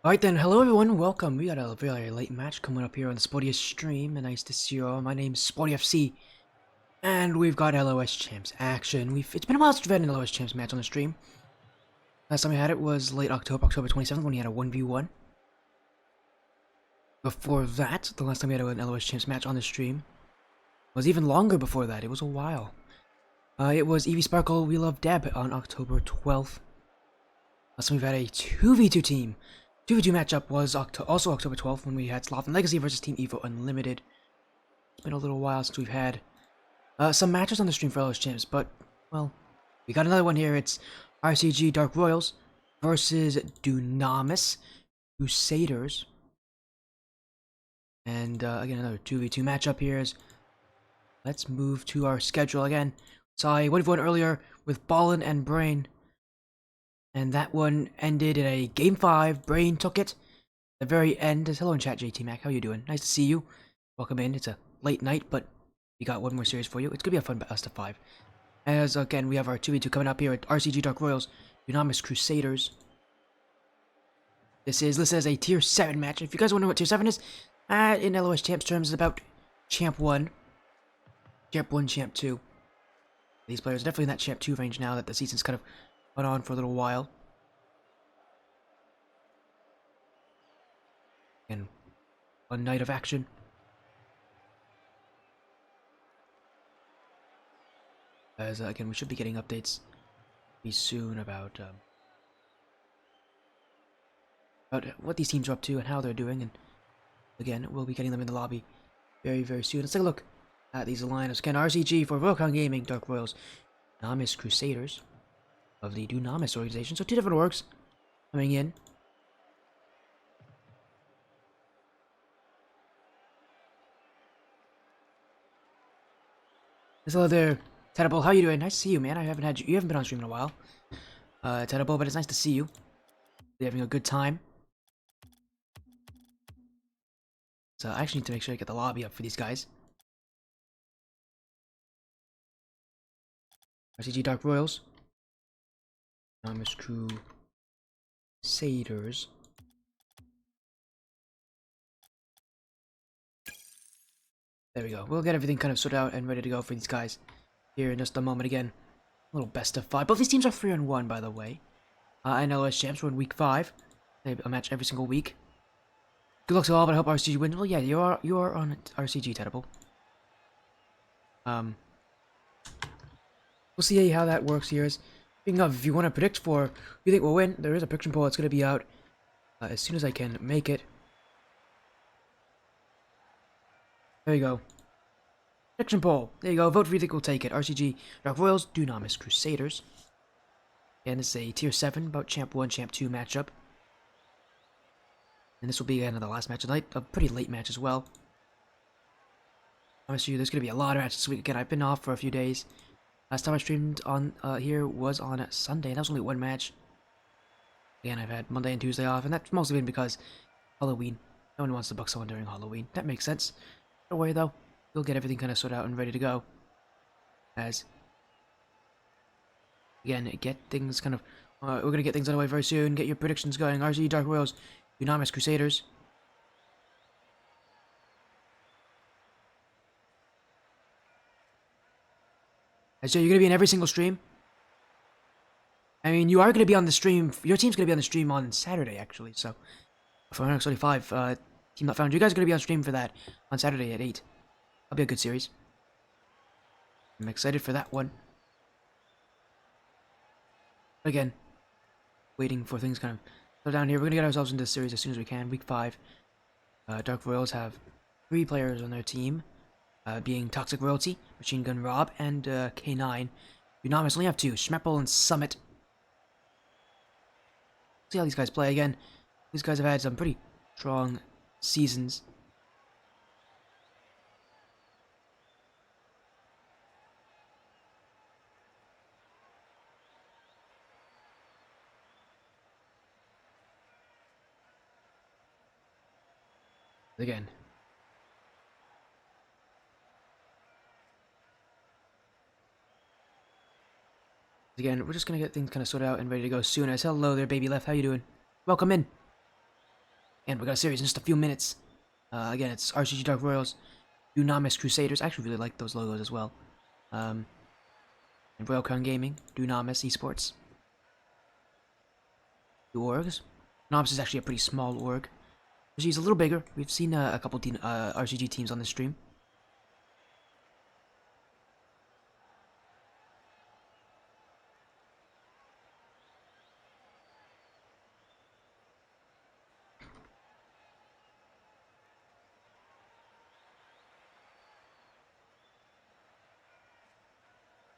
Alright then, hello everyone, welcome. We got a very late match coming up here on the Sporty stream, and nice to see you all. My name's Sporty FC, and we've got LOS Champs action. It's been a while since we've had an LOS Champs match on the stream. Last time we had it was late October, October 27th, when we had a 1v1. Before that, the last time we had an LOS Champs match on the stream was even longer before that. It was a while. It was Evie Sparkle, We Love Deb on October 12th. Last time we've had a 2v2 team. 2v2 matchup was also October 12th when we had Sloth and Legacy versus Team Evo Unlimited. It's been a little while since we've had some matches on the stream for LOS Champs, but, well, we got another one here. It's RCG Dark Royals versus DUNAMIS Crusaders. And, again, another 2v2 matchup here. Let's move to our schedule again. Saw a 1v1 earlier with Ballin and Brain. And that one ended in a Game 5. Brain took it. At the very end. Hello in chat, JT Mac. How you doing? Nice to see you. Welcome in. It's a late night, but we got one more series for you. It's going to be a fun best of 5. As, again, we have our 2v2 coming up here at RCG Dark Royals, Dunamis Crusaders. This is listed as a Tier 7 match. If you guys wonder what Tier 7 is, in LOS Champs terms, it's about Champ 1. Champ 1, Champ 2. These players are definitely in that Champ 2 range now that the season's kind of went on for a little while. And one night of action. As again, we should be getting updates pretty soon about what these teams are up to and how they're doing. And again, we'll be getting them in the lobby very, very soon. Let's take a look at these lineups. Again, RCG for Volcon Gaming, Dark Royals, Dunamis Crusaders of the Dunamis organization. So 2 different orgs coming in. Hello there, Tedable. How you doing? Nice to see you, man. You haven't been on stream in a while. Tedable, but it's nice to see you. You're having a good time. So I actually need to make sure I get the lobby up for these guys. RCG Dark Royals. Dunamis Crusaders. There we go. We'll get everything kind of sorted out and ready to go for these guys here in just a moment again. A little best of 5. Both these teams are 3-1, by the way. And LOS Champs, we're in week 5. They have a match every single week. Good luck to all, but I hope RCG wins. Well, yeah, you are on RCG, Tedable. We'll see how that works here. Speaking of, if you want to predict for who you think will win, there is a prediction poll that's going to be out as soon as I can make it. There you go. Prediction poll. There you go. Vote for who you think will take it. RCG Dark Royals, Dunamis Crusaders. And it's a Tier 7, about Champ 1, Champ 2 matchup. And this will be the last match of the night. A pretty late match as well. I promise you, there's going to be a lot of matches this week. Again, I've been off for a few days. Last time I streamed on here was on Sunday, and that was only one match. Again, I've had Monday and Tuesday off, and that's mostly been because Halloween. No one wants to book someone during Halloween. That makes sense. Don't worry, though. We'll get everything kind of sorted out and ready to go. As, again, get things kind of... we're going to get things underway very soon. Get your predictions going. RCG Dark Royals, Dunamis Crusaders. So you're going to be in every single stream? I mean, you are going to be on the stream. Your team's going to be on the stream on Saturday, actually. So, for NX35, Team Not Found, you guys are going to be on stream for that on Saturday at 8. That'll be a good series. I'm excited for that one. Again, waiting for things kind of go down here. We're going to get ourselves into this series as soon as we can. Week 5. Dark Royals have 3 players on their team. Being Toxic Royalty, Machine Gun Rob, and K9. Dunamis only have 2, Schmeppel and Summit. See how these guys play again. These guys have had some pretty strong seasons. Again. Again, we're just gonna get things kind of sorted out and ready to go soon as. Hello there, baby left. How you doing? Welcome in. And we got a series in just a few minutes. Again, it's RCG Dark Royals, DUNAMIS Crusaders. I actually really like those logos as well. And Royal Crown Gaming, DUNAMIS Esports. The orgs. DUNAMIS is actually a pretty small org. RCG is a little bigger. We've seen a couple RCG teams on this stream.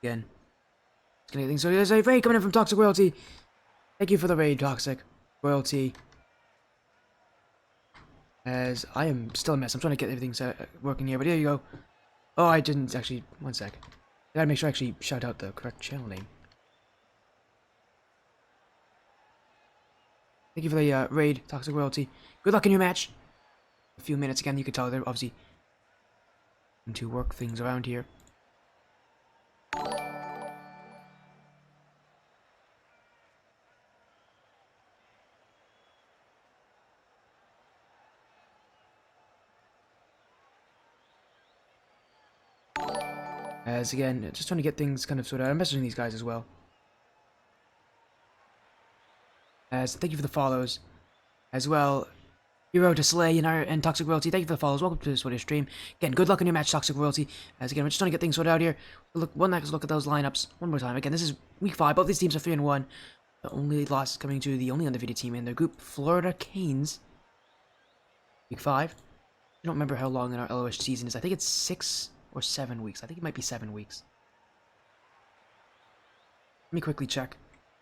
Again. So there's a raid coming in from Toxic Royalty. Thank you for the raid, Toxic Royalty. As I am still a mess. I'm trying to get everything working here, but here you go. Oh, I didn't actually. One sec. I gotta make sure I actually shout out the correct channel name. Thank you for the raid, Toxic Royalty. Good luck in your match. A few minutes again, you can tell they're obviously going to work things around here. As again, just trying to get things kind of sorted out. I'm messaging these guys as well. As thank you for the follows. As well, Hero to Slay and Toxic Royalty, thank you for the follows. Welcome to this Twitter stream. Again, good luck in your match, Toxic Royalty. As again, we're just trying to get things sorted out here. Look, one last look at those lineups one more time. Again, this is week 5. Both these teams are 3-1. The only loss coming to the only undefeated team in their group, Florida Canes. Week 5. I don't remember how long in our LOS season is. I think it's 6 or 7 weeks. I think it might be 7 weeks. Let me quickly check.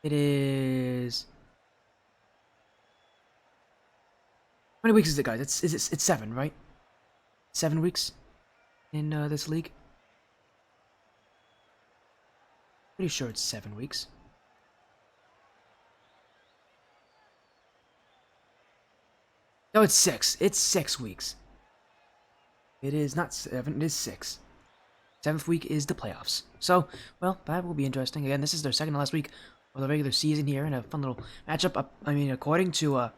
It is... How many weeks is it, guys? It's 7, right? 7 weeks in this league. Pretty sure it's 7 weeks. No, it's 6. It's 6 weeks. It is not 7, it is 6. 7th week is the playoffs. So, well, that will be interesting. Again, this is their second to last week of the regular season here, and a fun little matchup. I mean, according to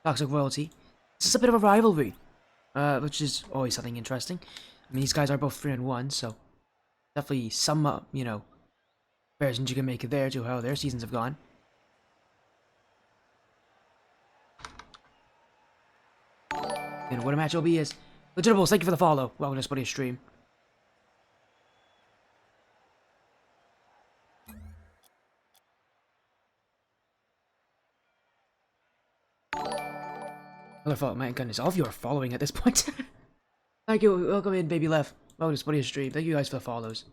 Toxic Royalty, this is a bit of a rivalry, which is always something interesting. I mean, these guys are both 3-1, so definitely some, you know, comparisons you can make there to how their seasons have gone. And what a match will be is Legitimables, thank you for the follow. Welcome to Spuddy's stream. Another follow, my goodness, all of you are following at this point. Thank you, welcome in, Baby Left. Welcome to Spuddy's stream. Thank you guys for the follows.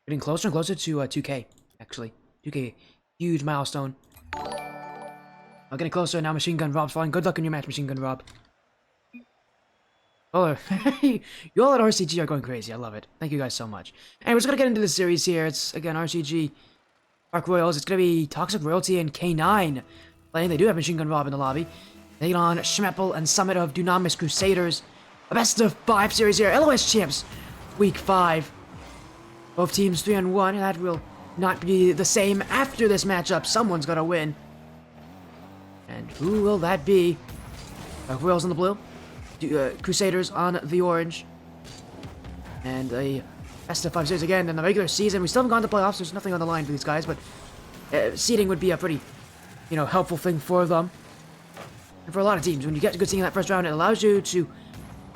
Getting closer and closer to 2K, actually. 2K, huge milestone. I'm getting closer now. Machine Gun Rob's falling. Good luck in your match, Machine Gun Rob. Oh, you all at RCG are going crazy. I love it. Thank you guys so much. And we're just gonna get into the series here. It's again RCG Dark Royals. It's gonna be Toxic Royalty and K9 playing. They do have Machine Gun Rob in the lobby. Taking on Schmeppel and Summit of Dunamis Crusaders. A best of 5 series here. LOS champs, week 5. Both teams 3-1. And that will not be the same after this matchup. Someone's gonna win. And who will that be? Dark Royals in the blue. Crusaders on the orange. And a best of 5 series again in the regular season. We still haven't gone to playoffs. There's nothing on the line for these guys, but seeding would be a pretty, you know, helpful thing for them. And for a lot of teams, when you get a good seeding in that first round, it allows you to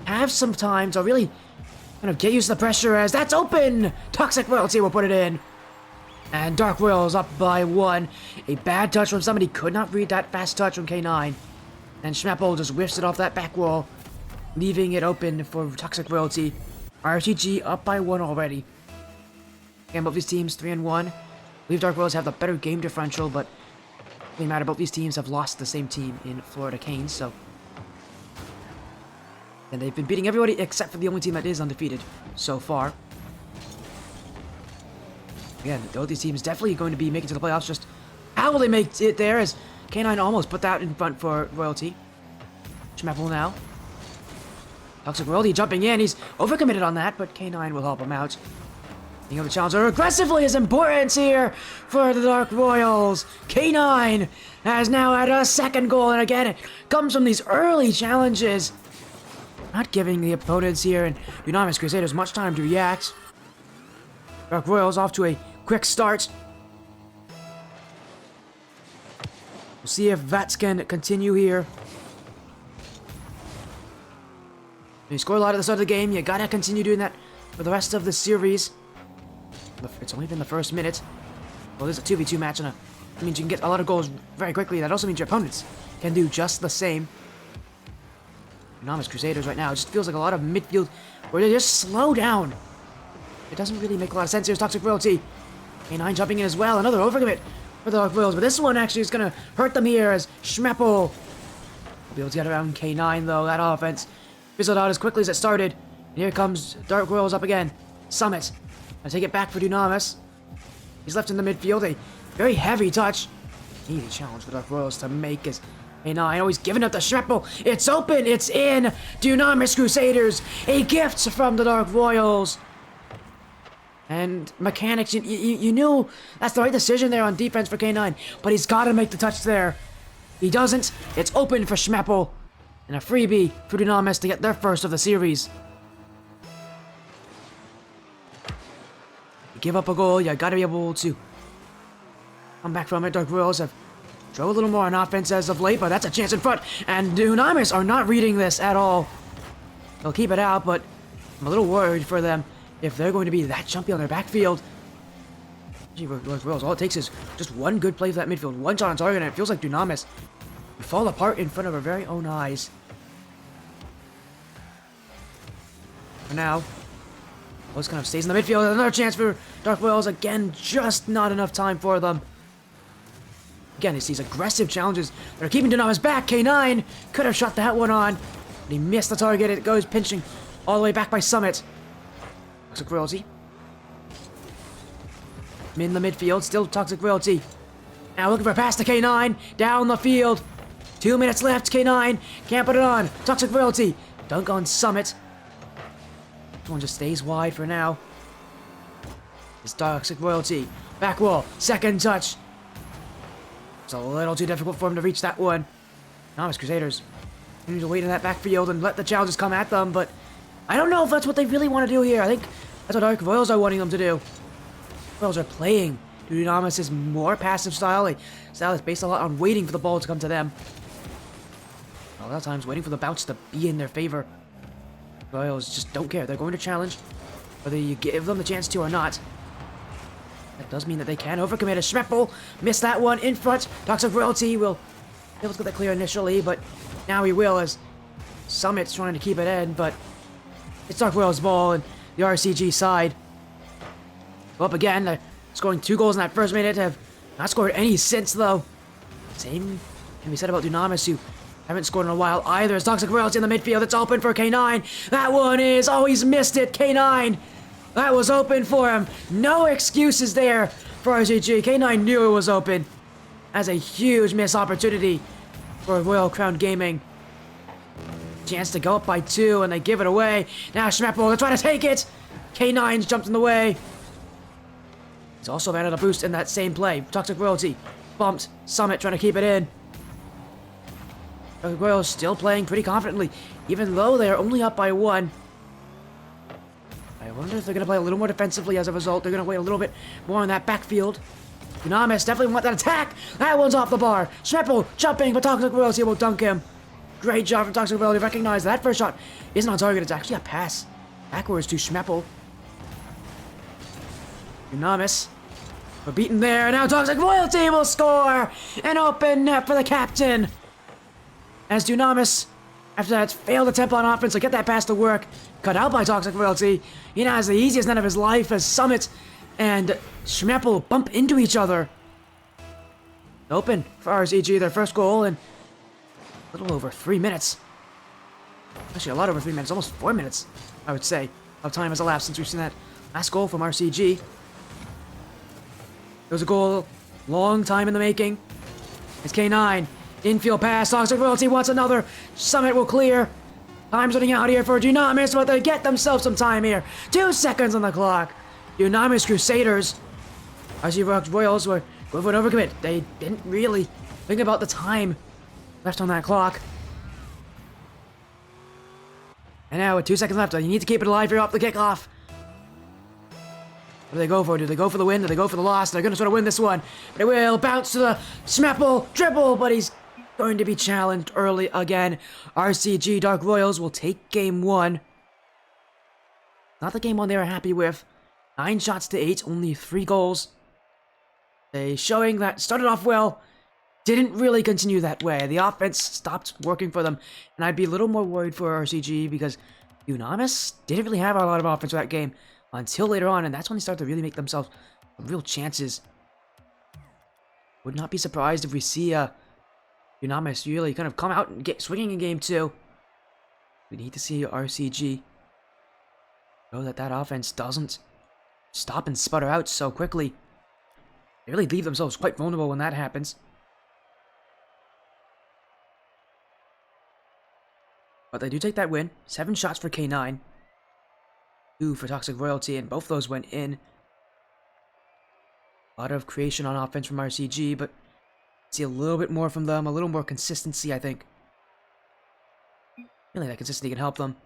have some time to really kind of get used to the pressure as that's open! Toxic Royalty will put it in. And Dark Royals up by 1. A bad touch from somebody. Could not read that fast touch from K9. And Schmeppel just whiffs it off that back wall, leaving it open for Toxic Royalty. RCG up by 1 already. Again, both these teams 3-1. I believe Dark Royals have the better game differential, but it doesn't matter. Both these teams have lost the same team in Florida Canes, so. And they've been beating everybody except for the only team that is undefeated so far. Again, both these teams definitely going to be making it to the playoffs. Just how will they make it there as K9 almost put that in front for Royalty. Schmeppel now. Toxic Royalty jumping in. He's overcommitted on that, but K9 will help him out. Being able to challenge her aggressively is important here for the Dark Royals. K9 has now had a second goal, and again, it comes from these early challenges. Not giving the opponents here and DUNAMIS Crusaders much time to react. Dark Royals off to a quick start. We'll see if Vats can continue here. When you score a lot at the start of the game, you gotta continue doing that for the rest of the series. It's only been the first minute. Well, there's a 2v2 match, and that means you can get a lot of goals very quickly. That also means your opponents can do just the same. DUNAMIS Crusaders right now, it just feels like a lot of midfield where they just slow down. It doesn't really make a lot of sense. Here's Toxic Royalty. K9 jumping in as well. Another overcommit for the Dark Royals, but this one actually is going to hurt them here as Schmeppel will be able to get around K9, though. That offense fizzled out as quickly as it started. And here comes Dark Royals up again. Summit. Gonna take it back for DUNAMIS. He's left in the midfield. A very heavy touch. Easy challenge for Dark Royals to make as K9 always giving up the Schmeppel. It's open. It's in. DUNAMIS Crusaders. A gift from the Dark Royals. And mechanics, you knew that's the right decision there on defense for K9, but he's got to make the touch there. He doesn't. It's open for Schmeppel. And a freebie for DUNAMIS to get their first of the series. You give up a goal, you got to be able to come back from it. Dark Royals have drove a little more on offense as of late, but that's a chance in front. And DUNAMIS are not reading this at all. They'll keep it out, but I'm a little worried for them. If they're going to be that jumpy on their backfield. All it takes is just one good play for that midfield, one shot on target, and it feels like DUNAMIS fall apart in front of our very own eyes. For now, Rose kind of stays in the midfield. Another chance for Dark Royals. Again, just not enough time for them. Again, it's these aggressive challenges that are keeping DUNAMIS back. K9 could have shot that one on, but he missed the target. It goes pinching all the way back by Summit. Toxic Royalty. In the midfield, still Toxic Royalty. Now looking for a pass to K9. Down the field. 2 minutes left. K9 can't put it on. Toxic Royalty. Dunk on Summit. This one just stays wide for now. It's Toxic Royalty. Back wall. Second touch. It's a little too difficult for him to reach that one. DUNAMIS Crusaders need to wait in that backfield and let the challenges come at them, but I don't know if that's what they really want to do here. I think that's what Dark Royals are wanting them to do. Royals are playing DUNAMIS' more passive style. A style that's based a lot on waiting for the ball to come to them. A lot of times waiting for the bounce to be in their favor. Royals just don't care. They're going to challenge, whether you give them the chance to or not. That does mean that they can overcommit. A Schmeppel missed that one in front. Toxic Royalty will be able to get that clear initially, but now he will as Summit's trying to keep it in, but it's Dark Royals' ball and the RCG side. Up again, they're scoring 2 goals in that first minute. Have not scored any since, though. Same can be said about DUNAMIS, who haven't scored in a while either. As Toxic Royalty in the midfield, it's open for K9. That one is, oh, he's missed it. K9, that was open for him. No excuses there for RCG. K9 knew it was open. That's a huge missed opportunity for Royal Crown Gaming. Chance to go up by 2, and they give it away. Now Schmeppel, they're trying to take it. K9's jumped in the way. He's also added a boost in that same play. Toxic Royalty bumped. Summit trying to keep it in. Toxic Royals still playing pretty confidently, even though they are only up by 1. I wonder if they're going to play a little more defensively as a result. They're going to wait a little bit more on that backfield. DUNAMIS definitely want that attack. That one's off the bar. Schmeppel jumping, but Toxic Royalty will dunk him. Great job from Toxic Royalty. Recognize that first shot isn't on target. It's actually a pass backwards to Schmeppel. DUNAMIS were beaten there. Now Toxic Royalty will score. An open net for the captain. As DUNAMIS, after that failed attempt on offense to get that pass to work, cut out by Toxic Royalty. He now has the easiest net of his life as Summit and Schmeppel bump into each other. Open for RCG, their first goal in a little over 3 minutes. Actually, a lot over 3 minutes, almost 4 minutes, I would say, of time has elapsed since we've seen that last goal from RCG. It was a goal, long time in the making. It's K9, infield pass, Toxic Royalty wants another. Summit will clear. Time's running out here for DUNAMIS, but they get themselves some time here. 2 seconds on the clock. DUNAMIS Crusaders. RCG Royals were going for an overcommit. They didn't really think about the time left on that clock. And now with 2 seconds left, you need to keep it alive here off the kickoff. What do they go for? Do they go for the win? Do they go for the loss? They're going to sort of win this one. They will bounce to the Schmeppel dribble, but he's going to be challenged early again. RCG Dark Royals will take game 1. Not the game 1 they were happy with. 9 shots to 8, only 3 goals. They showing that started off well, didn't really continue that way. The offense stopped working for them, and I'd be a little more worried for RCG because DUNAMIS didn't really have a lot of offense for that game until later on, and that's when they started to really make themselves real chances. Would not be surprised if we see DUNAMIS really kind of come out and get swinging in game 2. We need to see RCG show that offense doesn't stop and sputter out so quickly. They really leave themselves quite vulnerable when that happens. But they do take that win. 7 shots for K9. 2 for Toxic Royalty, and both those went in. A lot of creation on offense from RCG, but see a little bit more from them, a little more consistency, I think. Really, that consistency can help them.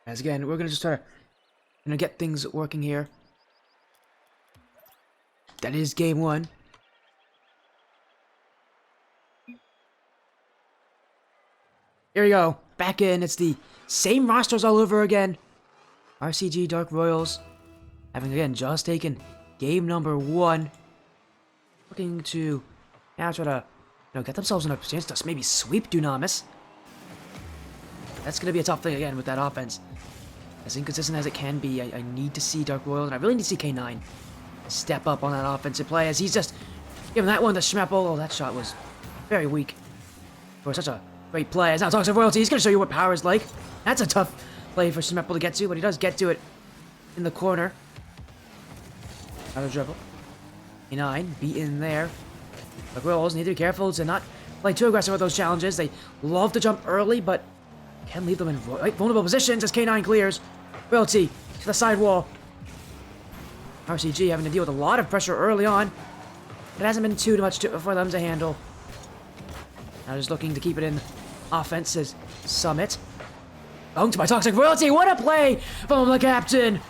As again, we're gonna just try to get things working here. That is game 1. Here we go. Back in. It's the same rosters all over again. RCG Dark Royals having again just taken game number 1. Looking to now try to get themselves in a chance to maybe sweep DUNAMIS. That's going to be a tough thing again with that offense. As inconsistent as it can be, I need to see Dark Royals, and I really need to see K9 step up on that offensive play as he's just giving that one to Schmeppel. Oh, that shot was very weak for such a great play. As now Toxic Royalty, he's going to show you what power is like. That's a tough play for Schmeppel to get to, but he does get to it in the corner. Another dribble. K9 beaten there. Dark Royals need to be careful to not play too aggressive with those challenges. They love to jump early, but can leave them in vulnerable positions as K9 clears. Royalty to the side wall. RCG having to deal with a lot of pressure early on. It hasn't been too much for them to handle. Now just looking to keep it in offense as Summit. Dunked by Toxic Royalty. What a play from the captain.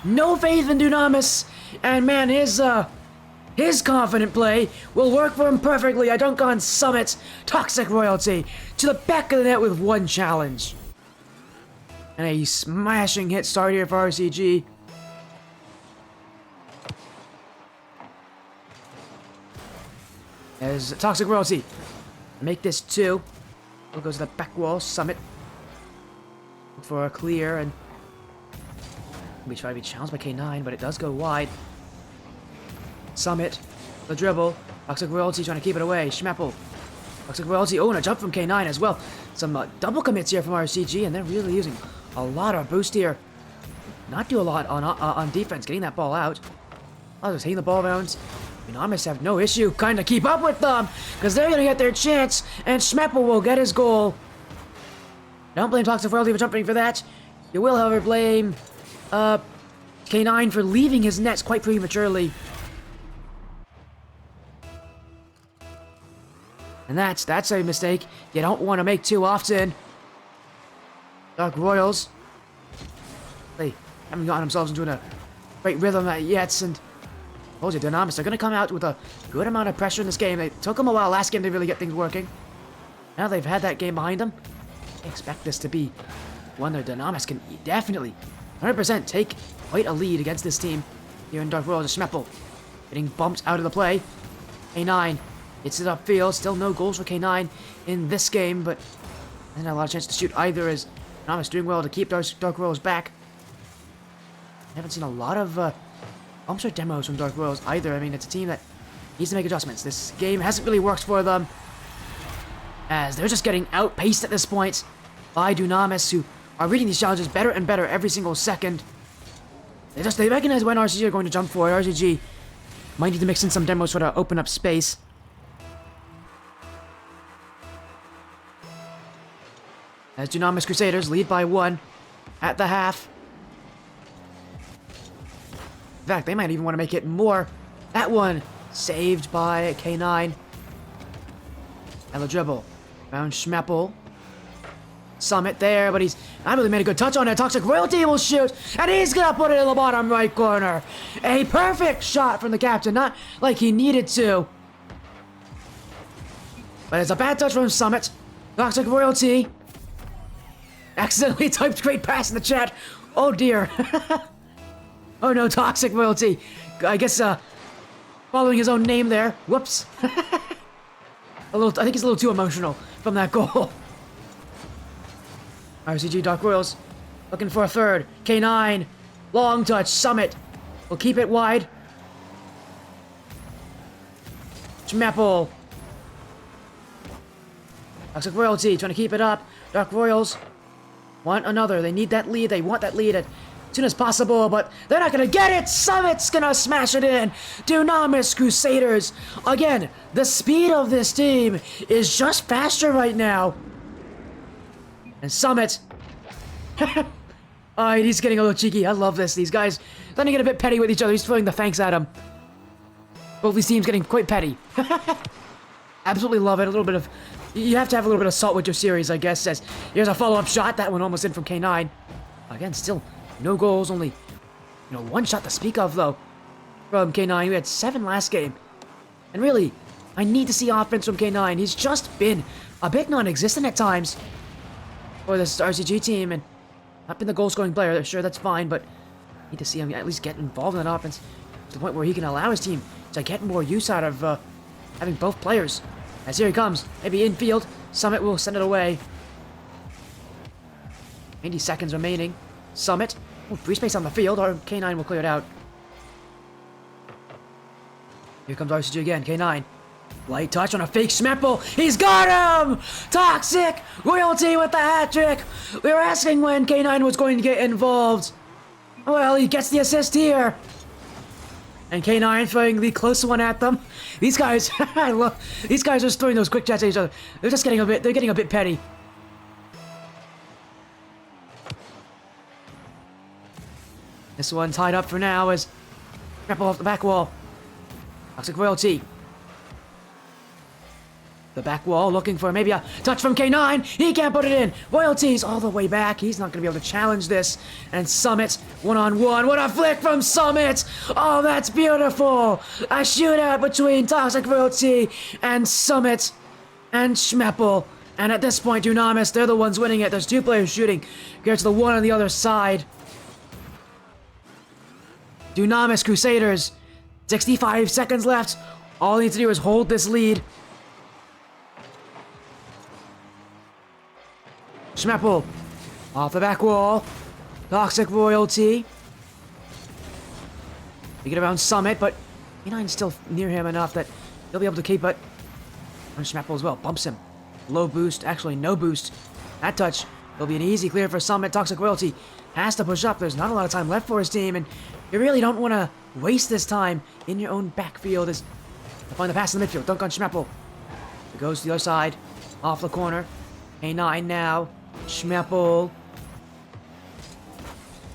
No faith in DUNAMIS. And man, his confident play will work for him perfectly. A dunk on Summit. Toxic Royalty to the back of the net with 1 challenge. And a smashing hit start here for RCG. As Toxic Royalty make this 2. Goes to the back wall. Summit look for a clear, and we try to be challenged by K9, but it does go wide. Summit, the dribble. Toxic Royalty trying to keep it away. Schmeppel. Toxic Royalty, and a jump from K9 as well. Some double commits here from RCG, and they're really using a lot of boost here. Not do a lot on defense, getting that ball out. Oh, just hitting the ball bounce. DUNAMIS have no issue kind of keep up with them, because they're going to get their chance, and Schmeppel will get his goal. Don't blame Toxic Royalty for jumping for that. You will, however, blame K9 for leaving his nets quite prematurely. And that's a mistake you don't want to make too often. Dark Royals, they haven't gotten themselves into a great rhythm yet, and told you, DUNAMIS, they're going to come out with a good amount of pressure in this game. It took them a while last game to really get things working. Now they've had that game behind them. I expect this to be one that DUNAMIS can definitely 100% take quite a lead against this team here in Dark Royals. Schmeppel getting bumped out of the play. K9 hits it upfield. Still no goals for K9 in this game, but not a lot of chance to shoot either, as DUNAMIS doing well to keep Dark Royals back. I haven't seen a lot of bumps or demos from Dark Royals either. I mean, it's a team that needs to make adjustments. This game hasn't really worked for them, as they're just getting outpaced at this point by Dunamis, who are reading these challenges better and better every single second. They recognize when RCG are going to jump for it. RCG might need to mix in some demos to open up space. As Dunamis Crusaders lead by 1 at the half. In fact, they might even want to make it more. That one saved by K9. Ella dribble. Found Schmeppel. Summit there, but he's not really made a good touch on it. Toxic Royalty will shoot, and he's gonna put it in the bottom right corner. A perfect shot from the captain, not like he needed to. But it's a bad touch from Summit. Toxic Royalty accidentally typed great pass in the chat. Oh dear. Oh no, Toxic Royalty. I guess following his own name there. Whoops. I think he's a little too emotional from that goal. RCG Dark Royals looking for a third. K9. Long touch. Summit will keep it wide. Schmeppel. Toxic Royalty trying to keep it up. Dark Royals want another. They need that lead. They want that lead as soon as possible, but they're not going to get it. Summit's going to smash it in. Dunamis Crusaders. Again, the speed of this team is just faster right now. And Summit. He's getting a little cheeky. I love this. These guys starting to get a bit petty with each other. He's throwing the thanks at him. Both these teams getting quite petty. Absolutely love it. A little bit of... You have to have a little bit of salt with your series, I guess. As here's a follow-up shot. That one almost in from K9. Again, still no goals. Only, one shot to speak of, though, from K9. We had 7 last game. And really, I need to see offense from K9. He's just been a bit non-existent at times for this RCG team, and not been the goal-scoring player. Sure, that's fine, but need to see him at least get involved in that offense to the point where he can allow his team to get more use out of having both players. As here he comes, maybe infield. Summit will send it away. 90 seconds remaining. Summit. Oh, free space on the field, or K9 will clear it out. Here comes RCG again. K9. Light touch on a fake Schmeppel. He's got him! Toxic Royalty with the hat trick. We were asking when K9 was going to get involved. Well, he gets the assist here. And K9 throwing the close one at them. These guys, these guys are just throwing those quick chats at each other. They're just getting a bit petty. This one tied up for now as Schmeppel off the back wall. Toxic Royalty. The back wall looking for maybe a touch from K9. He can't put it in. Royalty's all the way back. He's not going to be able to challenge this. And Summit, one-on-one. What a flick from Summit. Oh, that's beautiful. A shootout between Toxic Royalty and Summit and Schmeppel. And at this point, Dunamis, they're the ones winning it. There's 2 players shooting compared to the one on the other side. Dunamis Crusaders, 65 seconds left. All they need to do is hold this lead. Schmeppel off the back wall. Toxic Royalty. They get around Summit, but K9's still near him enough that he'll be able to keep it. And Schmeppel as well. Bumps him. Low boost. Actually, no boost. That touch will be an easy clear for Summit. Toxic Royalty has to push up. There's not a lot of time left for his team, and you really don't want to waste this time in your own backfield as to find the pass in the midfield. Dunk on Schmeppel. It goes to the other side. Off the corner. K9 now. Schmeppel.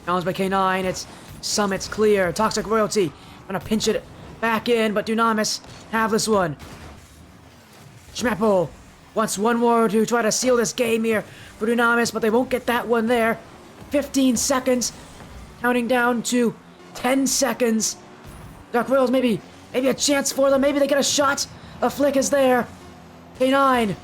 Challenged by K9. It's Summit's clear. Toxic Royalty. Gonna pinch it back in, but Dunamis have this one. Schmeppel wants one more to try to seal this game here for Dunamis, but they won't get that one there. 15 seconds. Counting down to 10 seconds. Dark Royals maybe a chance for them. Maybe they get a shot. A flick is there. K9.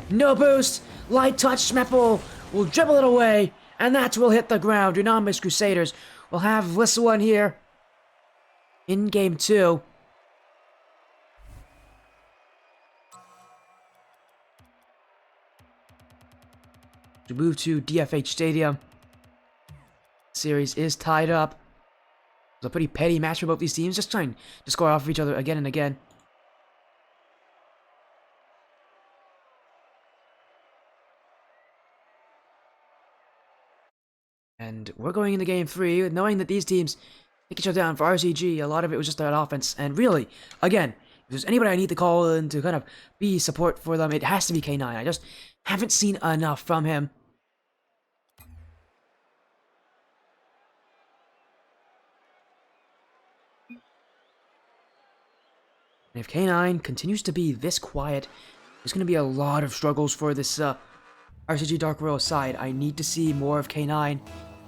No boost. Light touch. Schmeppel will dribble it away, and that will hit the ground. Dunamis Crusaders will have this one here in game 2. To move to DFH Stadium. Series is tied up. was a pretty petty match for both these teams, just trying to score off of each other again and again. And we're going into game 3, knowing that these teams take each other down. For RCG, a lot of it was just that offense. And really, again, if there's anybody I need to call in to kind of be support for them, it has to be K9. I just haven't seen enough from him. And if K9 continues to be this quiet, there's going to be a lot of struggles for this RCG Dark Royal side. I need to see more of K9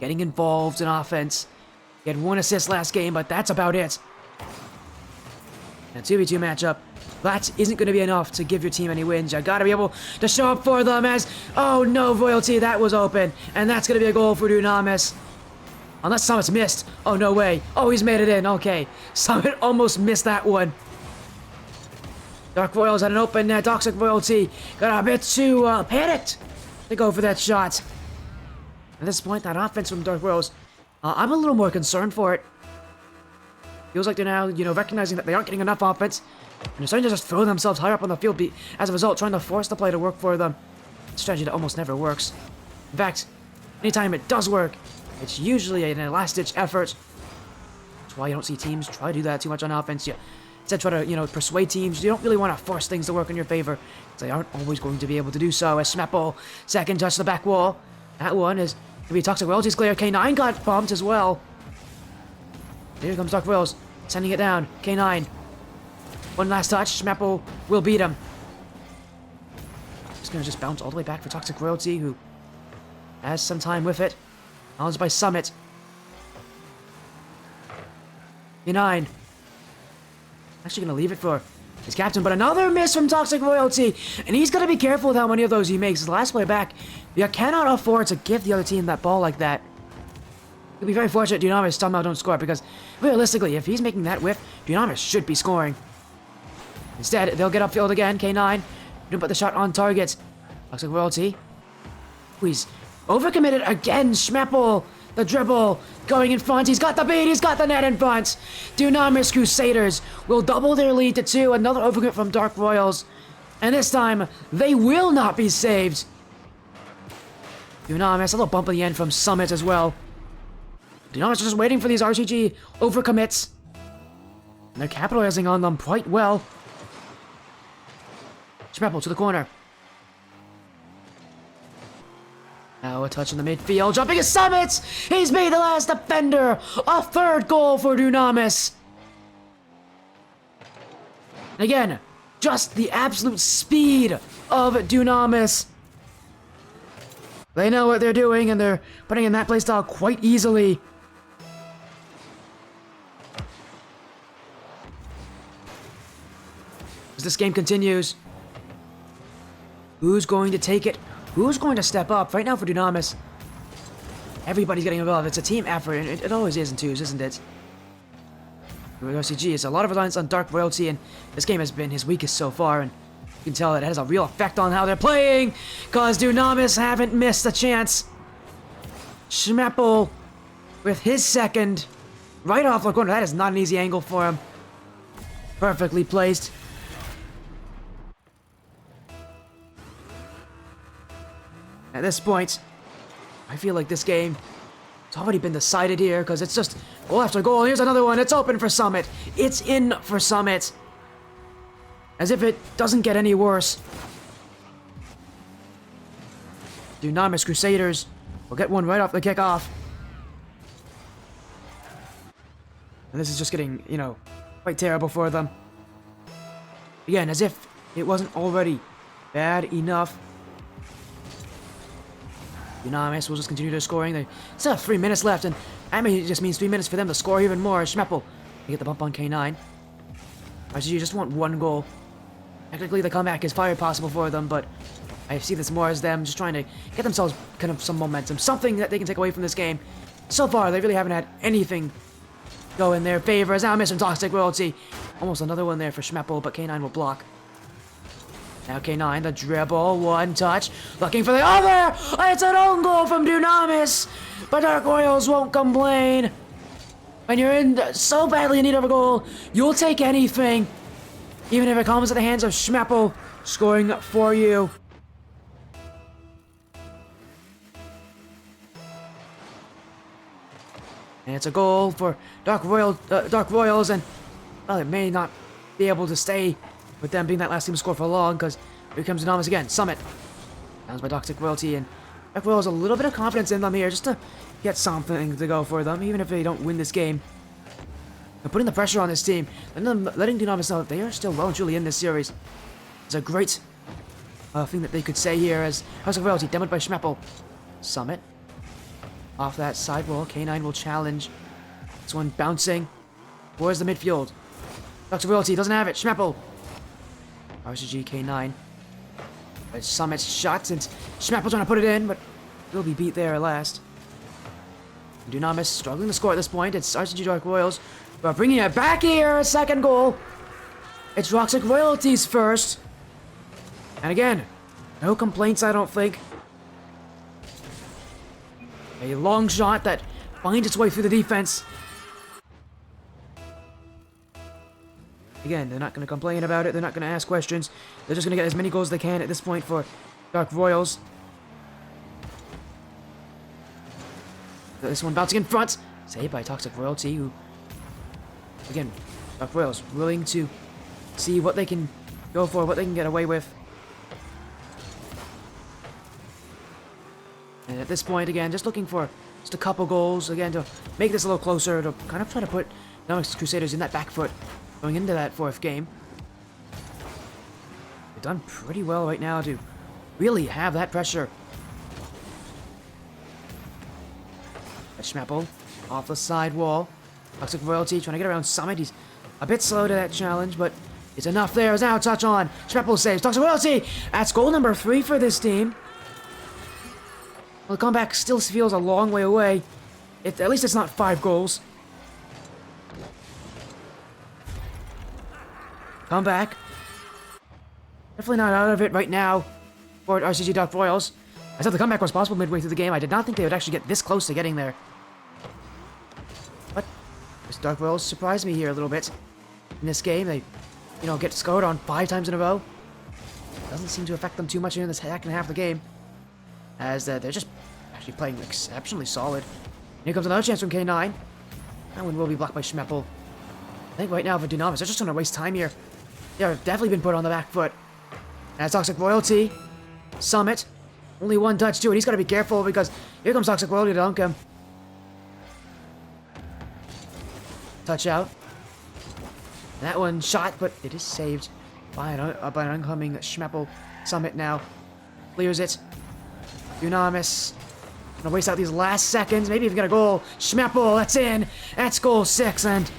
getting involved in offense. He had 1 assist last game, but that's about it. And 2v2 matchup, that isn't going to be enough to give your team any wins. You got to be able to show up for them as, oh no, Royalty, that was open. And that's going to be a goal for DUNAMIS. Unless Summit's missed. Oh, no way. Oh, he's made it in. Okay. Summit almost missed that one. Dark Royals had an open net. Toxic Royalty got a bit too panicked to go for that shot. At this point, that offense from Dark Royals, I'm a little more concerned for it. Feels like they're now, recognizing that they aren't getting enough offense, and they're starting to just throw themselves higher up on the field, as a result, trying to force the play to work for them. A strategy that almost never works. In fact, anytime it does work, it's usually an last-ditch effort. That's why you don't see teams try to do that too much on offense. You instead try to, persuade teams. You don't really want to force things to work in your favor, because they aren't always going to be able to do so. As Schmeppel, second touch the back wall. That one is going to be Toxic Royalty's clear. K9 got bumped as well. Here comes Dark Royals, sending it down. K9. One last touch. Schmeppel will beat him. He's going to just bounce all the way back for Toxic Royalty, who has some time with it. Challenged by Summit. K9. Actually going to leave it for his captain, but another miss from Toxic Royalty, and he's got to be careful with how many of those he makes. His last play back, you cannot afford to give the other team that ball like that. You'll be very fortunate DUNAMIS somehow don't score, because realistically, if he's making that whiff, DUNAMIS should be scoring. Instead, they'll get upfield again. K9 didn't put the shot on target. Toxic Royalty. He's overcommitted again. Schmeppel, the dribble, going in front. He's got the beat. He's got the net in front. DUNAMIS Crusaders will double their lead to 2. Another overcommit from Dark Royals. And this time, they will not be saved. DUNAMIS, a little bump at the end from Summit as well. DUNAMIS is just waiting for these RCG overcommits. And they're capitalizing on them quite well. Schmeppel to the corner. Now a touch in the midfield, jumping is Summit! He's made the last defender! A 3rd goal for DUNAMIS! And again, just the absolute speed of DUNAMIS. They know what they're doing, and they're putting in that playstyle quite easily. As this game continues, who's going to take it? Who's going to step up? Right now for DUNAMIS, everybody's getting involved. It's a team effort, and it always is in twos, isn't it? With RCG, it's a lot of reliance on Dark Royalty, and this game has been his weakest so far, and you can tell that it has a real effect on how they're playing, because DUNAMIS haven't missed a chance. Schmeppel with his second, right off the corner. That is not an easy angle for him. Perfectly placed. At this point, I feel like this game, it's already been decided here, because it's just goal after goal. Here's another one. It's open for Summit. It's in for Summit. As if it doesn't get any worse. DUNAMIS Crusaders will get one right off the kickoff. And this is just getting, quite terrible for them. Again, as if it wasn't already bad enough. DUNAMIS will just continue their scoring. They still have 3 minutes left, and I mean, it just means 3 minutes for them to score even more. Schmeppel, they get the bump on K9. RCG just want 1 goal. Technically, the comeback is very possible for them, but I see this more as them just trying to get themselves kind of some momentum, something that they can take away from this game. So far, they really haven't had anything go in their favor. As now missing Toxic Royalty. Almost another one there for Schmeppel, but K9 will block. Now K9, the dribble, 1 touch, looking for the other! It's an own goal from DUNAMIS, but Dark Royals won't complain. When you're in so badly in need of a goal, you'll take anything. Even if it comes at the hands of Schmeppel scoring for you. And it's a goal for Dark Royals, and well, it may not be able to stay with them being that last team to score for long, because here comes DUNAMIS again. Summit. Downs by Toxic Royalty, and Dark Royals a little bit of confidence in them here, just to get something to go for them, even if they don't win this game. They're putting the pressure on this team, and letting DUNAMIS know that they are still well and truly in this series. It's a great thing that they could say here as Toxic Royalty, demoed by Schmeppel. Summit. Off that side wall, K9 will challenge. This one bouncing. Where's the midfield? Toxic Royalty doesn't have it. Schmeppel. RCG, K9. But Summit's shot, and Schmeppel trying to put it in, but will be beat there at last. DUNAMIS struggling to score at this point. It's RCG Dark Royals, but bringing it back here. A second goal. It's Toxic Royalty's first. And again, no complaints, I don't think. A long shot that finds its way through the defense. Again, they're not going to complain about it. They're not going to ask questions. They're just going to get as many goals as they can at this point for Dark Royals. This one bouncing in front. Saved by Toxic Royalty, who, again, Dark Royals willing to see what they can go for, what they can get away with. And at this point, again, just looking for just a couple goals, again, to make this a little closer, to kind of try to put DUNAMIS Crusaders in that back foot going into that fourth game. They've done pretty well right now to really have that pressure. Schmeppel off the side wall. Toxic Royalty trying to get around Summit. He's a bit slow to that challenge, but it's enough there. Is now touch on. Schmeppel saves. Toxic Royalty! That's goal number 3 for this team. Well, the comeback still feels a long way away. At least it's not 5 goals. Comeback. Definitely not out of it right now for RCG Dark Royals. I thought the comeback was possible midway through the game. I did not think they would actually get this close to getting there. But this Dark Royals surprised me here a little bit. In this game, they, get scored on 5 times in a row. Doesn't seem to affect them too much in the second half of the game, as they're just actually playing exceptionally solid. Here comes another chance from K9. That one will be blocked by Schmeppel. I think right now for DUNAMIS, they're just going to waste time here. They've definitely been put on the back foot. And Toxic Royalty. Summit. Only one touch to it. He's got to be careful because here comes Toxic Royalty to dunk him. Touch out. That one shot, but it is saved by an oncoming Schmeppel. Summit now clears it. DUNAMIS gonna waste out these last seconds. Maybe if you get a goal. Schmeppel, that's in. That's goal 6. And,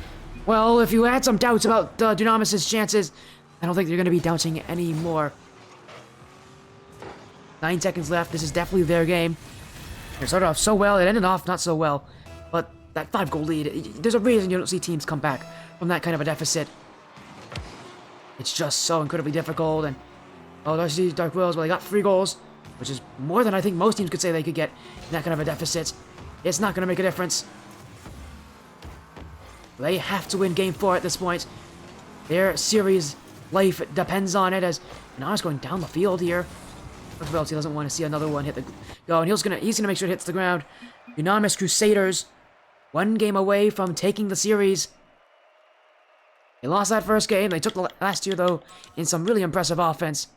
well, if you had some doubts about DUNAMIS' chances, I don't think you're gonna be doubting anymore. 9 seconds left. This is definitely their game. It started off so well. It ended off not so well. But that 5-goal lead, there's a reason you don't see teams come back from that kind of a deficit. It's just so incredibly difficult. And, oh, RCG Dark Royals, well, they got 3 goals, which is more than I think most teams could say they could get in that kind of a deficit. It's not going to make a difference. They have to win Game 4 at this point. Their series life depends on it, as DUNAMIS going down the field here. Royalty doesn't want to see another one hit the go, and he's gonna make sure it hits the ground. DUNAMIS Crusaders, 1 game away from taking the series. They lost that first game. They took the last year, though, in some really impressive offense.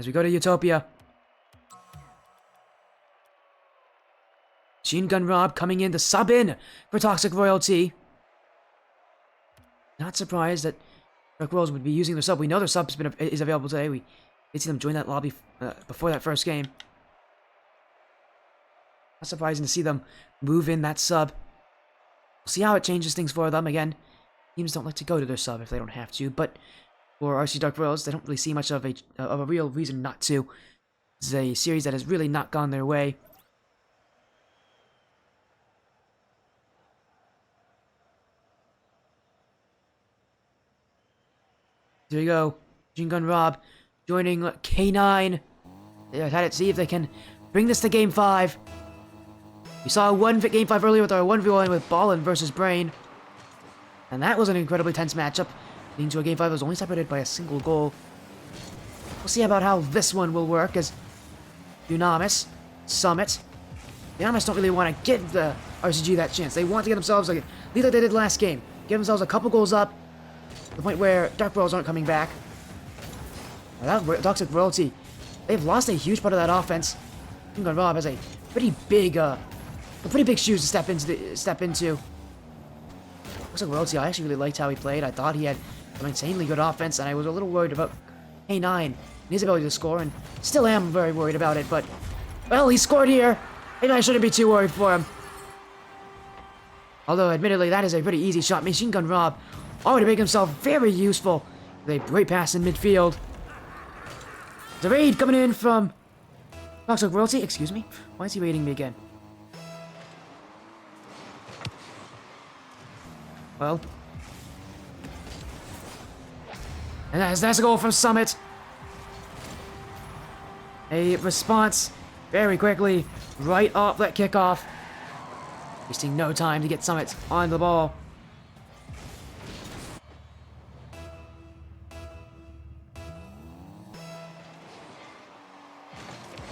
As we go to Utopia. Machine Gun Rob coming in to sub in for Toxic Royalty. Not surprised that Dark Royals would be using their sub. We know their sub is available today. We did see them join that lobby before that first game. Not surprising to see them move in that sub. We'll see how it changes things for them. Again, teams don't like to go to their sub if they don't have to, but for RC Dark Royals, they don't really see much of a real reason not to. This is a series that has really not gone their way. There you go. Machine Gun Rob joining K9. They've had it, see if they can bring this to Game 5. We saw game 5 earlier with our 1v1 with Ballin versus Brain. And that was an incredibly tense matchup, leading to a game 5 that was only separated by a single goal. We'll see about how this one will work as DUNAMIS, Summit. DUNAMIS don't really want to give the RCG that chance. They want to get themselves, like they did last game, give themselves a couple goals up, to the point where Dark Royals aren't coming back. Now that Toxic Royalty, they've lost a huge part of that offense. Machine Gun Rob has a pretty big shoes to step into. Toxic Royalty, I actually really liked how he played. I thought he had an insanely good offense, and I was a little worried about K9 and his ability to score, and still am very worried about it, but, well, he scored here. Maybe I shouldn't be too worried for him. Although, admittedly, that is a pretty easy shot. Machine Gun Rob already making himself very useful with a great pass in midfield. The raid coming in from Toxic Royalty. Excuse me? Why is he raiding me again? Well. And that's a goal from Summit. A response very quickly right off that kickoff. Wasting no time to get Summit on the ball.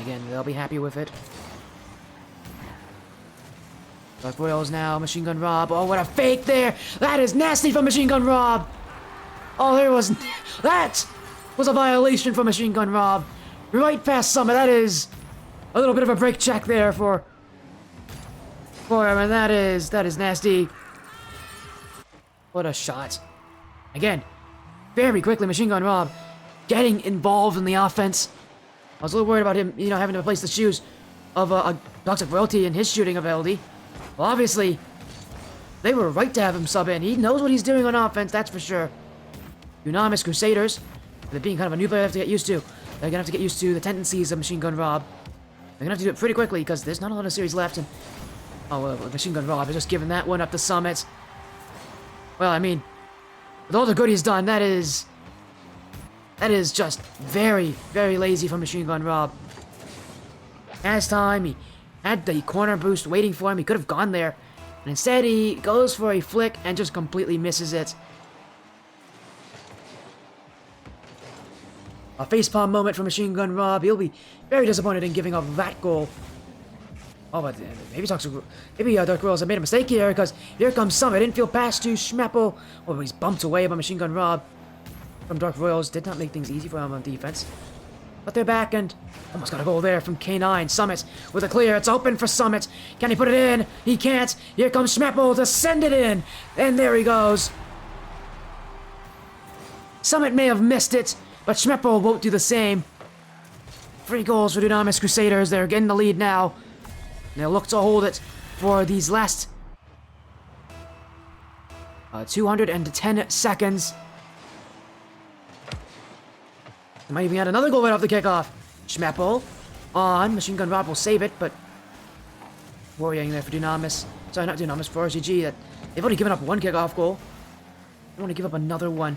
Again, they'll be happy with it. Dark Royals now, Machine Gun Rob. Oh, what a fake there! That is nasty from Machine Gun Rob! Oh, that was a violation from Machine Gun Rob. Right past Summit. That is a little bit of a break check there for him, and that is nasty. What a shot. Again, very quickly, Machine Gun Rob getting involved in the offense. I was a little worried about him, having to replace the shoes of a Toxic Royalty in his shooting ability. Well, obviously, they were right to have him sub in. He knows what he's doing on offense, that's for sure. DUNAMIS Crusaders, they're being kind of a new player they have to get used to. They're gonna have to get used to the tendencies of Machine Gun Rob. They're gonna have to do it pretty quickly because there's not a lot of series left. And Machine Gun Rob is just giving that one up to Summit. Well, I mean, with all the good he's done, that is just very, very lazy from Machine Gun Rob. Has time, he had the corner boost waiting for him, he could have gone there. And instead he goes for a flick and just completely misses it. A facepalm moment for Machine Gun Rob. He'll be very disappointed in giving up that goal. Oh, but maybe Dark Royals have made a mistake here because here comes Summit. Infield pass to Schmeppel. Oh, he's bumped away by Machine Gun Rob from Dark Royals. Did not make things easy for him on defense. But they're back and almost got a goal there from K9. Summit with a clear. It's open for Summit. Can he put it in? He can't. Here comes Schmeppel to send it in. And there he goes. Summit may have missed it, but Schmeppel won't do the same. 3 goals for DUNAMIS Crusaders. They're getting the lead now. And they'll look to hold it for these last 210 seconds. They might even get another goal right off the kickoff. Schmeppel on. Machine Gun Rob will save it, but worrying there for DUNAMIS. Sorry, not DUNAMIS, for RCG. That they've only given up 1 kickoff goal. They want to give up another one.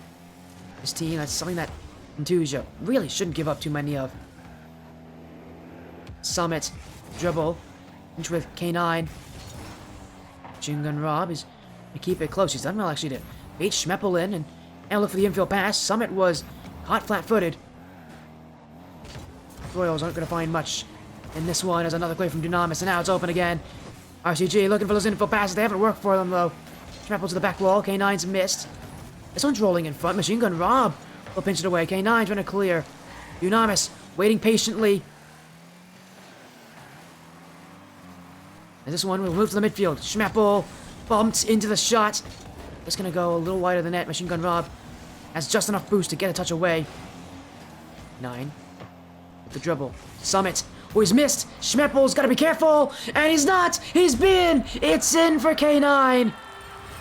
This team, that's something that Intuja really shouldn't give up too many of. Summit, dribble, inch with K9. Machine Gun Rob is to keep it close. He's done well actually to bait Schmeppel in and look for the infield pass. Summit was caught flat-footed. Royals aren't going to find much in this one as another play from DUNAMIS, and now it's open again. RCG looking for those infield passes. They haven't worked for them though. Schmeppel to the back wall. K9's missed. This one's rolling in front. Machine Gun Rob will pinch it away. K9's trying to clear. DUNAMIS waiting patiently. And this one will move to the midfield. Schmeppel bumped into the shot. Just gonna go a little wider than net. Machine Gun Rob has just enough boost to get a touch away. 9. With the dribble. Summit. Oh, he's missed. Schmeppel's gotta be careful. And he's not. He's been. It's in for K9.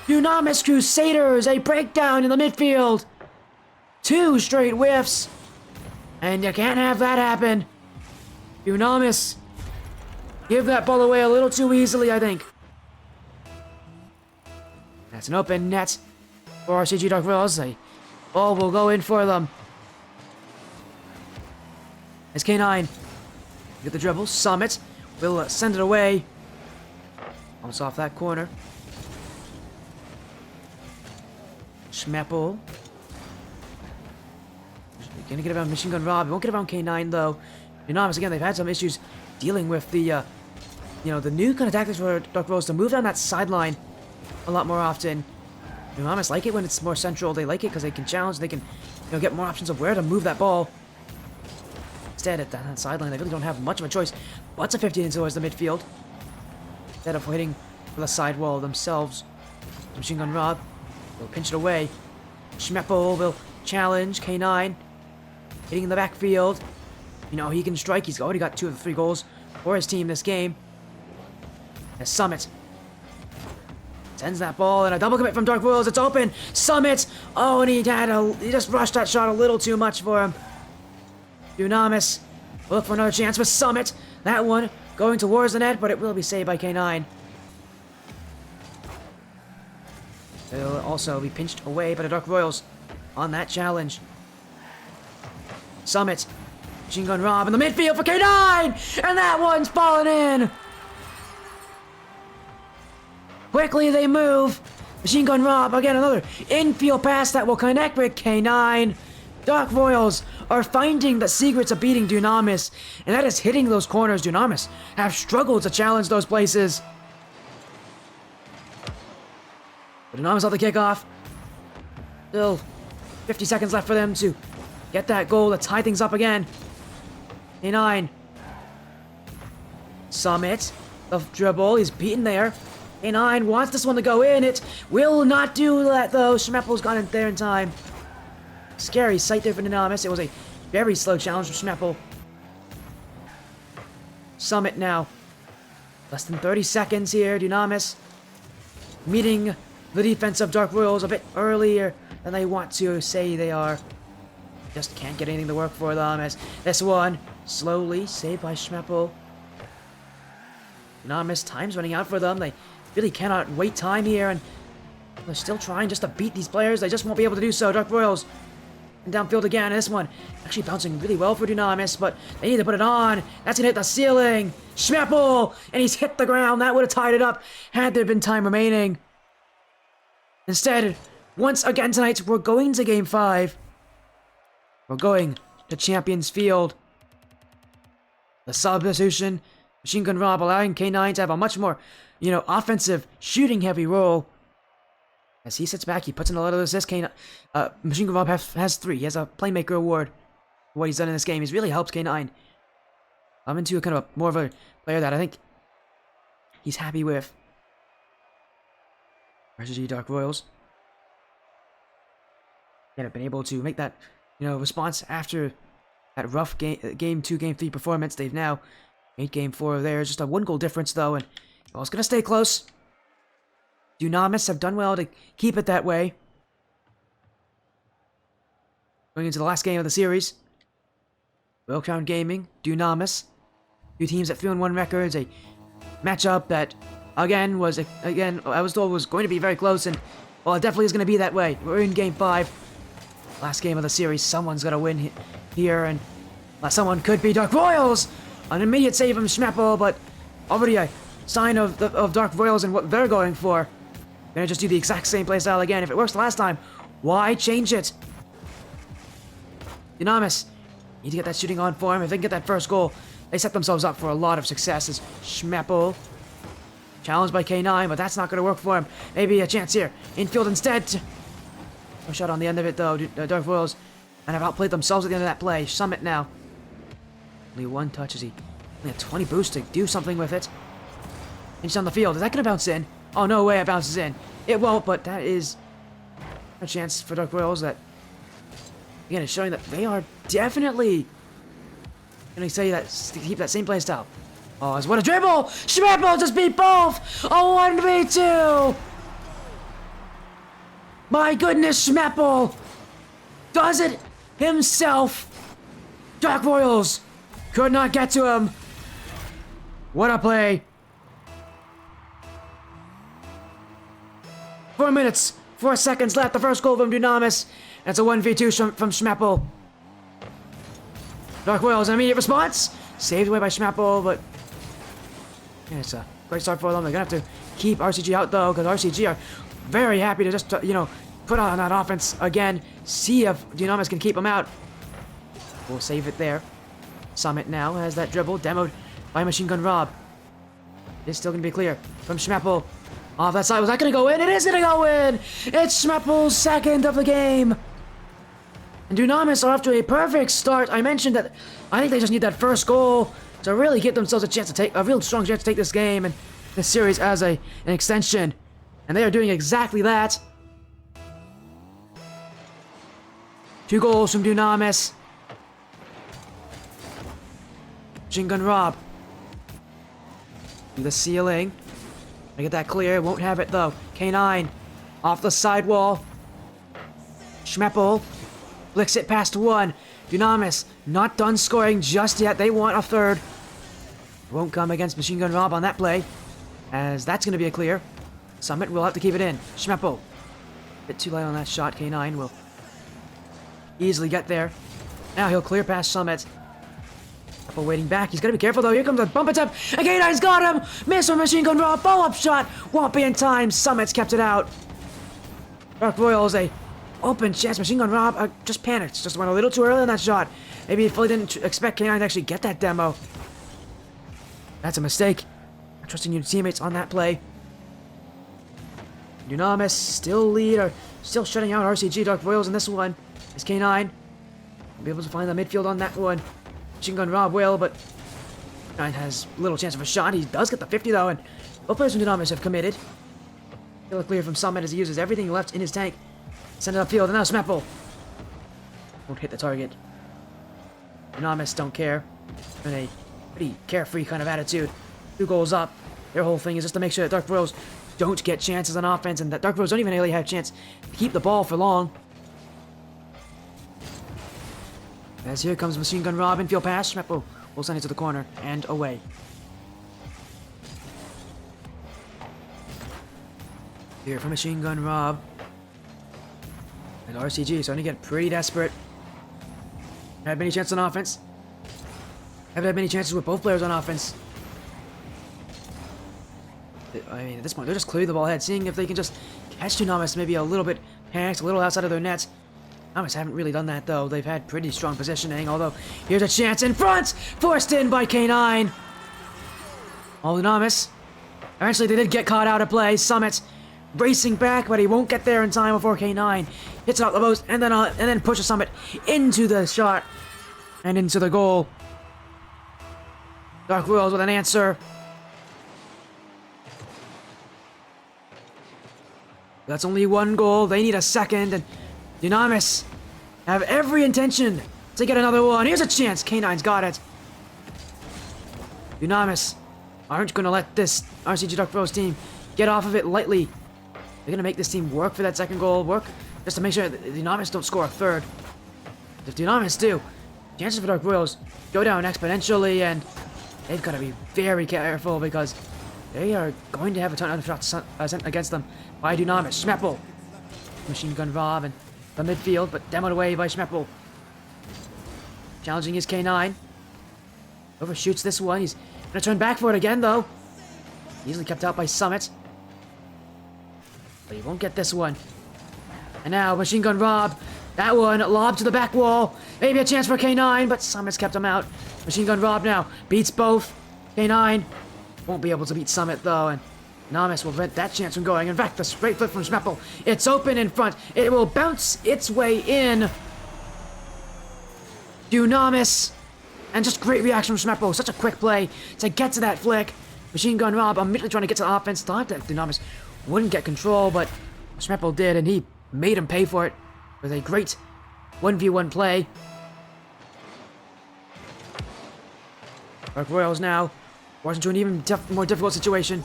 DUNAMIS Crusaders. A breakdown in the midfield. 2 straight whiffs. And you can't have that happen. DUNAMIS give that ball away a little too easily, I think. That's an open net for RCG Dark Royals. The ball will go in for them. As K9 get the dribble. Summit will send it away. Almost off that corner. Schmeppel. Gonna get around Machine Gun Rob. He won't get around K9 though. Dunamis, again, they've had some issues dealing with the, the new kind of tactics for Dark Rose to move down that sideline a lot more often. Dunamis like it when it's more central. They like it because they can challenge. They can, get more options of where to move that ball. Instead, at that sideline, they really don't have much of a choice but to 15 towards the midfield. Instead of hitting for the sidewall themselves. Machine Gun Rob will pinch it away. Schmeppel will challenge K9. Hitting in the backfield. He can strike. He's already got 2 of the 3 goals for his team this game. As Summit sends that ball and a double commit from Dark Royals. It's open. Summit. Oh, and he just rushed that shot a little too much for him. Dunamis will look for another chance with Summit. That one going towards the net, but it will be saved by K9. It'll also be pinched away by the Dark Royals on that challenge. Summit. Machine Gun Rob in the midfield for K9! And that one's fallen in! Quickly they move. Machine Gun Rob, again, another infield pass that will connect with K9. Dark Royals are finding the secrets of beating Dunamis, and that is hitting those corners. Dunamis have struggled to challenge those places. But Dunamis on the kickoff. Still 50 seconds left for them to get that goal to tie things up again. K9. Summit. The dribble. He's beaten there. K9 wants this one to go in. It will not do that, though. Schmeppel's got it there in time. Scary sight there for Dunamis. It was a very slow challenge from Schmeppel. Summit now. Less than 30 seconds here. Dunamis meeting the defense of Dark Royals a bit earlier than they want to say they are. Just can't get anything to work for them as this one slowly saved by Schmeppel. Dunamis, time's running out for them. They really cannot wait time here, and they're still trying just to beat these players. They just won't be able to do so. Dark Royals and downfield again. This one actually bouncing really well for Dunamis, but they need to put it on. That's gonna hit the ceiling. Schmeppel, and he's hit the ground. That would have tied it up had there been time remaining. Instead, once again tonight, we're going to Game 5. We're going to Champions Field. The substitution, Machine Gun Rob allowing K9 to have a much more, offensive, shooting-heavy role. As he sits back, he puts in a lot of assists. Machine Gun Rob has 3. He has a Playmaker award for what he's done in this game. He's really helped K9. I'm into kind of more of a player that I think he's happy with. RCG Dark Royals. They have been able to make that, response after that rough game 2, game 3 performance. They've now made game 4 there. Just a 1 goal difference though, and it's gonna stay close. Dunamis have done well to keep it that way. Going into the last game of the series. Royal Crown Gaming, Dunamis. 2 teams at 3-1 records. A matchup that I was told was going to be very close, and well, it definitely is going to be that way. We're in Game 5. Last game of the series. Someone's got to win here, and someone could be Dark Royals! An immediate save from Schmeppel, but already a sign of Dark Royals and what they're going for. Gonna just do the exact same playstyle again. If it works last time, why change it? Dunamis need to get that shooting on for him. If they can get that first goal, they set themselves up for a lot of success. As Schmeppel challenged by K9, but that's not going to work for him. Maybe a chance here. Infield instead. No shot on the end of it, though. Dark Royals and have outplayed themselves at the end of that play. Summit now. Only 1 touch as he only had 20 boosts to do something with it. Inch on the field. Is that going to bounce in? Oh, no way it bounces in. It won't, but that is a chance for Dark Royals that, again, is showing that they are definitely going to keep that same play style. Oh, what a dribble! Schmeppel just beat both! A 1v2! My goodness, Schmeppel does it himself! Dark Royals could not get to him. What a play! 4 minutes, 4 seconds left. The first goal from Dunamis. That's a 1v2 from Schmeppel. Dark Royals, an immediate response. Saved away by Schmeppel, but it's a Great start for them. They're going to have to keep RCG out, though, because RCG are very happy to just, put on that offense again. See if DUNAMIS can keep them out. We'll save it there. Summit now has that dribble demoed by Machine Gun Rob. It's still going to be clear from Schmeppel. Off that side. Was that going to go in? It is going to go in! It's Schmeppel's second of the game! And DUNAMIS are off to a perfect start. I mentioned that I think they just need that first goal to really give themselves a real strong chance to take this game and this series as an extension. And they are doing exactly that. 2 goals from DUNAMIS. Machine Gun Rob. To the ceiling. I get that clear. Won't have it though. K9 off the sidewall. Schmeppel flicks it past 1. DUNAMIS not done scoring just yet. They want a third. Won't come against Machine Gun Rob on that play, as that's going to be a clear. Summit will have to keep it in. Schmeppel. Bit too light on that shot. K9 will easily get there. Now he'll clear past Summit. Schmeppel waiting back. He's got to be careful though. Here comes a bump attempt. And K9's got him. Miss from Machine Gun Rob. Follow-up shot. Won't be in time. Summit's kept it out. Dark Royals a open chance. Machine Gun Rob just panicked. Just went a little too early on that shot. Maybe he fully didn't expect K9 to actually get that demo. That's a mistake. Not trusting your teammates on that play. DUNAMIS still lead, or still shutting out RCG Dark Royals in this one. Is K9. Will be able to find the midfield on that one. Machine Gun Rob will, but K9 has little chance of a shot. He does get the 50 though, and both players from DUNAMIS have committed. Still clear from Summit as he uses everything left in his tank. Send it upfield, and now Schmeppel won't hit the target. DUNAMIS don't care. In a pretty carefree kind of attitude. 2 goals up. Their whole thing is just to make sure that Dark Royals don't get chances on offense, and that Dark Royals don't even really have a chance to keep the ball for long. As here comes Machine Gun Rob, infield pass. Schmeppel will send it to the corner and away. Here for Machine Gun Rob. And RCG starting to get pretty desperate. Had many chances on offense. Haven't had many chances with both players on offense. I mean, at this point, they're just clearing the ball ahead, seeing if they can just catch DUNAMIS maybe a little bit panicked, a little outside of their nets. DUNAMIS haven't really done that, though. They've had pretty strong positioning, although here's a chance in front! Forced in by K9! All DUNAMIS. Eventually, they did get caught out of play. Summit racing back, but he won't get there in time before K9 hits it off the post, and then pushes Summit into the shot and into the goal. Dark Royals with an answer. That's only 1 goal. They need a second, and DUNAMIS have every intention to get another one. Here's a chance. K9's got it. DUNAMIS aren't going to let this RCG Dark Royals team get off of it lightly. They're going to make this team work for that second goal. Work just to make sure that DUNAMIS don't score a third. If DUNAMIS do, chances for Dark Royals go down exponentially, and they've got to be very careful because they are going to have a ton of shots sent against them by DUNAMIS. Schmeppel. Machine Gun Rob in the midfield, but demoed away by Schmeppel. Challenging his K9. Overshoots this one. He's going to turn back for it again, though. Easily kept out by Summit. But he won't get this one. And now, Machine Gun Rob. That one lobbed to the back wall. Maybe a chance for K9, but Summit's kept him out. Machine Gun Rob now beats both. K9 won't be able to beat Summit, though, and DUNAMIS will prevent that chance from going. In fact, the straight flip from Schmeppel. It's open in front. It will bounce its way in. DUNAMIS. And just great reaction from Schmeppel. Such a quick play to get to that flick. Machine Gun Rob immediately trying to get to the offense. Thought that DUNAMIS wouldn't get control, but Schmeppel did, and he made him pay for it with a great 1v1 play. Dark Royals now forced into an even more difficult situation.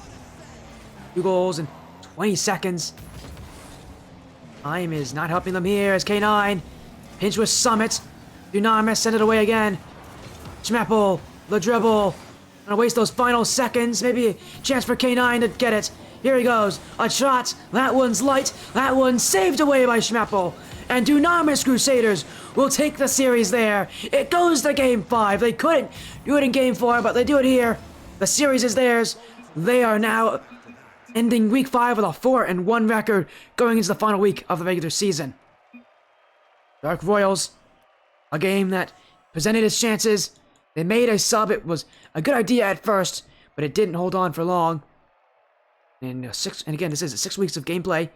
2 goals in 20 seconds. Time is not helping them here as K9 pinch with Summit. DUNAMIS send it away again. Schmeppel, the dribble. Gonna waste those final seconds. Maybe a chance for K9 to get it. Here he goes. A shot. That one's light. That one's saved away by Schmeppel. And DUNAMIS Crusaders will take the series there. It goes to Game 5. They couldn't do it in Game 4, but they do it here. The series is theirs. They are now ending week 5 with a 4-1 record going into the final week of the regular season. Dark Royals, a game that presented its chances. They made a sub. It was a good idea at first, but it didn't hold on for long. And again, this is 6 weeks of gameplay.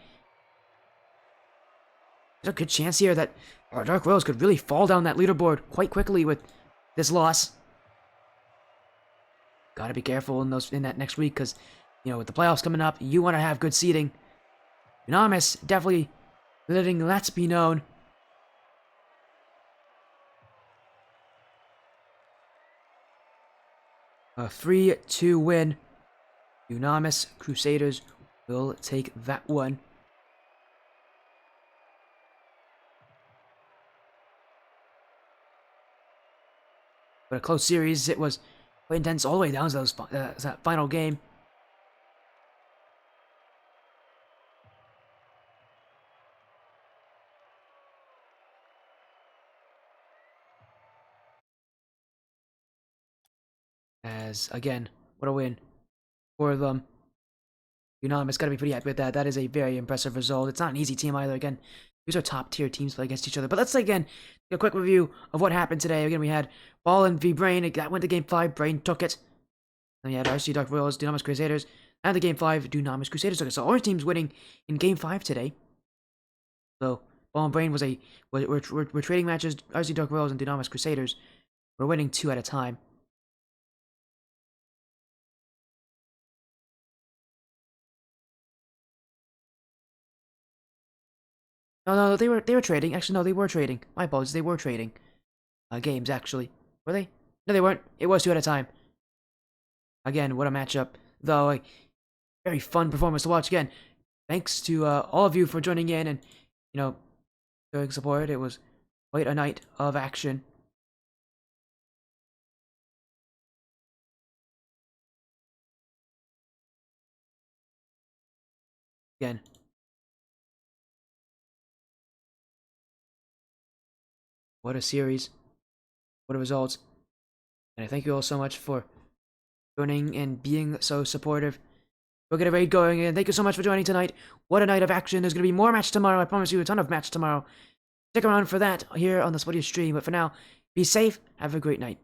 There's a good chance here that our Dark Royals could really fall down that leaderboard quite quickly with this loss. Gotta be careful in that next week, because with the playoffs coming up, you want to have good seeding. DUNAMIS definitely letting that be known. A 3-2 win. DUNAMIS Crusaders will take that one. But a close series. It was quite intense all the way down to that final game. As, again, what a win for them. DUNAMIS gotta be pretty happy with that. That is a very impressive result. It's not an easy team either. Again, these are top-tier teams play against each other. But let's, again, take a quick review of what happened today. Again, we had Ballin v Brain. That went to Game 5. Brain took it. Then we had RCG Dark Royals, DUNAMIS Crusaders. And the Game 5, DUNAMIS Crusaders took it. So our team's winning in Game 5 today. So, Ballin Brain was we're trading matches. RCG Dark Royals and DUNAMIS Crusaders. We're winning 2 at a time. No, they were trading. Actually, no, they were trading. My apologies, they were trading. Games, actually. Were they? No, they weren't. It was 2 at a time. Again, what a matchup. Though, a very fun performance to watch. Again, thanks to all of you for joining in and, showing support. It was quite a night of action. Again. What a series. What a results. And I thank you all so much for joining and being so supportive. We'll get a raid going, and thank you so much for joining tonight. What a night of action. There's going to be more match tomorrow. I promise you a ton of match tomorrow. Stick around for that here on the Spotty stream. But for now, be safe. Have a great night.